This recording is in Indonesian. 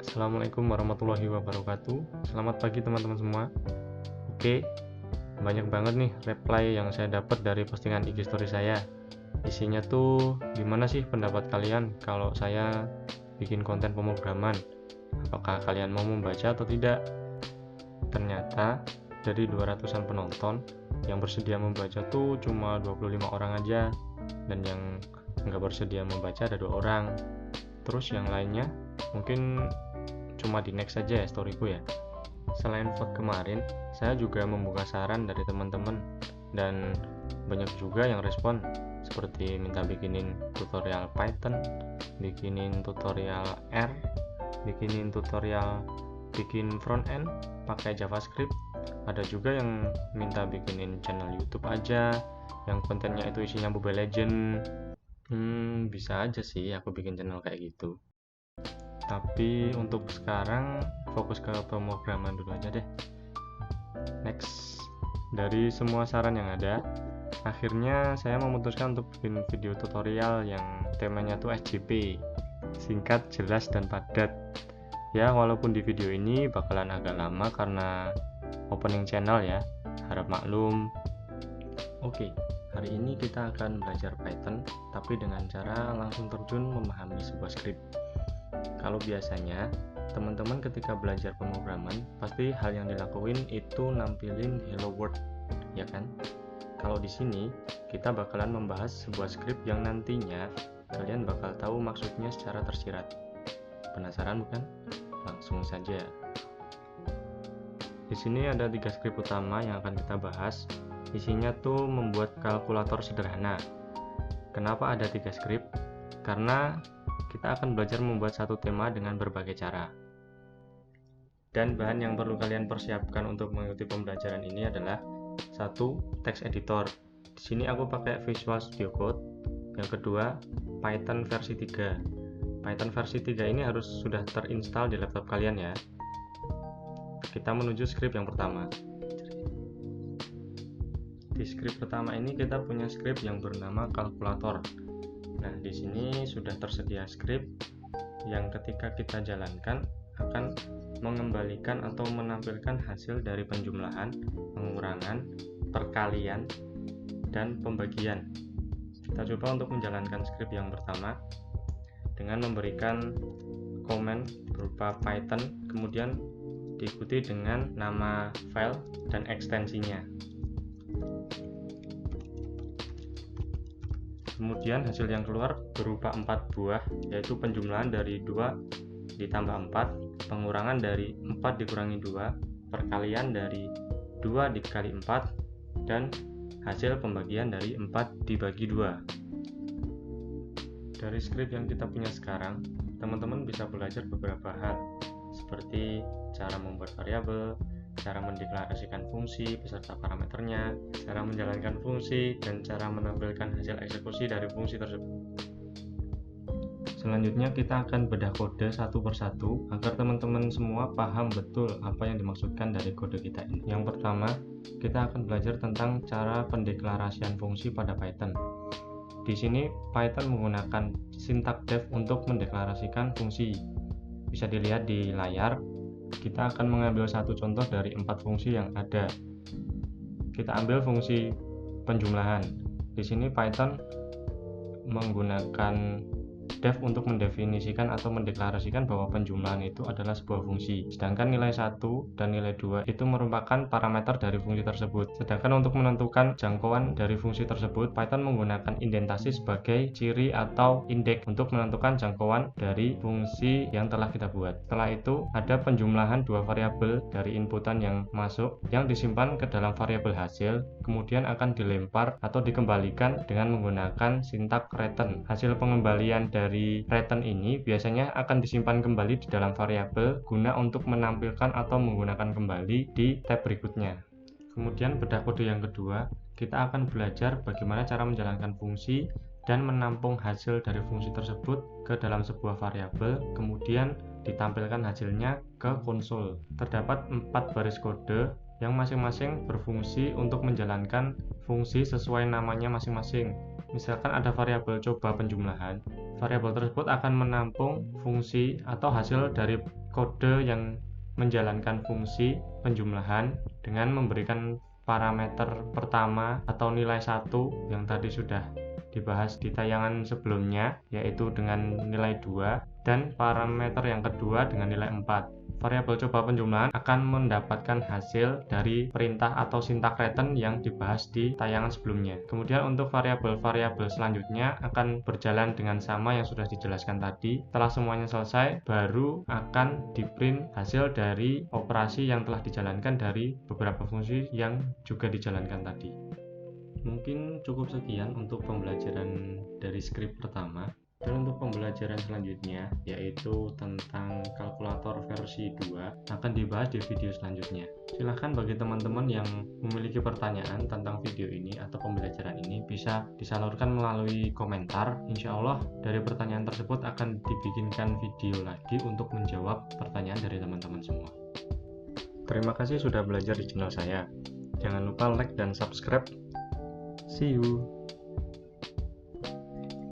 Assalamualaikum warahmatullahi wabarakatuh. Selamat pagi teman-teman semua. Oke, banyak banget nih reply yang saya dapat dari postingan IG story saya. Isinya tuh, gimana sih pendapat kalian kalau saya bikin konten pemrograman? Apakah kalian mau membaca atau tidak? Ternyata dari 200-an penonton, yang bersedia membaca tuh cuma 25 orang aja, dan yang nggak bersedia membaca ada 2 orang. Terus yang lainnya mungkin cuma di next saja ya storyku ya. Selain vote kemarin, saya juga membuka saran dari teman-teman dan banyak juga yang respon, seperti minta bikinin tutorial Python, bikinin tutorial R, bikinin tutorial bikin front end pakai JavaScript. Ada juga yang minta bikinin channel YouTube aja yang kontennya itu isinya Mobile Legend. Bisa aja sih aku bikin channel kayak gitu. Tapi untuk sekarang fokus ke pemrograman dulu aja deh. Next, dari semua saran yang ada, akhirnya saya memutuskan untuk bikin video tutorial yang temanya tuh SJP, singkat, jelas, dan padat. Ya, walaupun di video ini bakalan agak lama karena opening channel ya, harap maklum. Oke, hari ini kita akan belajar Python, tapi dengan cara langsung terjun memahami sebuah script. Kalau biasanya teman-teman ketika belajar pemrograman pasti hal yang dilakuin itu nampilin hello world, ya kan? Kalau di sini kita bakalan membahas sebuah script yang nantinya kalian bakal tahu maksudnya secara tersirat. Penasaran bukan? Langsung saja. Di sini ada 3 script utama yang akan kita bahas. Isinya tuh membuat kalkulator sederhana. Kenapa ada 3 script? Karena kita akan belajar membuat satu tema dengan berbagai cara. Dan bahan yang perlu kalian persiapkan untuk mengikuti pembelajaran ini adalah 1. Text editor. Di sini aku pakai Visual Studio Code. Yang kedua, Python versi 3. Python versi 3 ini harus sudah terinstall di laptop kalian ya. Kita menuju script yang pertama. Di script pertama ini kita punya script yang bernama kalkulator. Nah, di sini sudah tersedia script yang ketika kita jalankan akan mengembalikan atau menampilkan hasil dari penjumlahan, pengurangan, perkalian, dan pembagian. Kita coba untuk menjalankan script yang pertama dengan memberikan komen berupa Python, kemudian diikuti dengan nama file dan ekstensinya. Kemudian hasil yang keluar berupa 4 buah, yaitu penjumlahan dari 2 ditambah 4, pengurangan dari 4 dikurangi 2, perkalian dari 2 dikali 4, dan hasil pembagian dari 4 dibagi 2. Dari script yang kita punya sekarang, teman-teman bisa belajar beberapa hal, seperti cara membuat variabel, cara mendeklarasikan fungsi beserta parameternya, cara menjalankan fungsi, dan cara menampilkan hasil eksekusi dari fungsi tersebut. Selanjutnya kita akan bedah kode satu persatu agar teman-teman semua paham betul apa yang dimaksudkan dari kode kita ini. Yang pertama, kita akan belajar tentang cara pendeklarasian fungsi pada Python. Di sini Python menggunakan sintak def untuk mendeklarasikan fungsi. Bisa dilihat di layar. Kita akan mengambil satu contoh dari 4 fungsi yang ada. Kita ambil fungsi penjumlahan. Di sini Python menggunakan def untuk mendefinisikan atau mendeklarasikan bahwa penjumlahan itu adalah sebuah fungsi. Sedangkan nilai 1 dan nilai 2 itu merupakan parameter dari fungsi tersebut. Sedangkan untuk menentukan jangkauan dari fungsi tersebut, Python menggunakan indentasi sebagai ciri atau indeks untuk menentukan jangkauan dari fungsi yang telah kita buat. Setelah itu, ada penjumlahan 2 variabel dari inputan yang masuk yang disimpan ke dalam variabel hasil, kemudian akan dilempar atau dikembalikan dengan menggunakan sintak return. Hasil pengembalian dari return ini biasanya akan disimpan kembali di dalam variabel guna untuk menampilkan atau menggunakan kembali di tab berikutnya. Kemudian bedah kode yang kedua, kita akan belajar bagaimana cara menjalankan fungsi dan menampung hasil dari fungsi tersebut ke dalam sebuah variabel, kemudian ditampilkan hasilnya ke konsol. Terdapat 4 baris kode yang masing-masing berfungsi untuk menjalankan fungsi sesuai namanya masing-masing. Misalkan ada variabel coba penjumlahan, variabel tersebut akan menampung fungsi atau hasil dari kode yang menjalankan fungsi penjumlahan dengan memberikan parameter pertama atau nilai 1 yang tadi sudah dibahas di tayangan sebelumnya, yaitu dengan nilai 2, dan parameter yang kedua dengan nilai 4. Variabel coba penjumlahan akan mendapatkan hasil dari perintah atau syntax return yang dibahas di tayangan sebelumnya. Kemudian untuk variabel-variabel selanjutnya akan berjalan dengan sama yang sudah dijelaskan tadi. Setelah semuanya selesai, baru akan di-print hasil dari operasi yang telah dijalankan dari beberapa fungsi yang juga dijalankan tadi. Mungkin cukup sekian untuk pembelajaran dari skrip pertama. Dan untuk pembelajaran selanjutnya, yaitu tentang kalkulator versi 2, akan dibahas di video selanjutnya. Silahkan bagi teman-teman yang memiliki pertanyaan tentang video ini atau pembelajaran ini, bisa disalurkan melalui komentar. Insya Allah dari pertanyaan tersebut akan dibikinkan video lagi untuk menjawab pertanyaan dari teman-teman semua. Terima kasih sudah belajar di channel saya. Jangan lupa like dan subscribe. See you.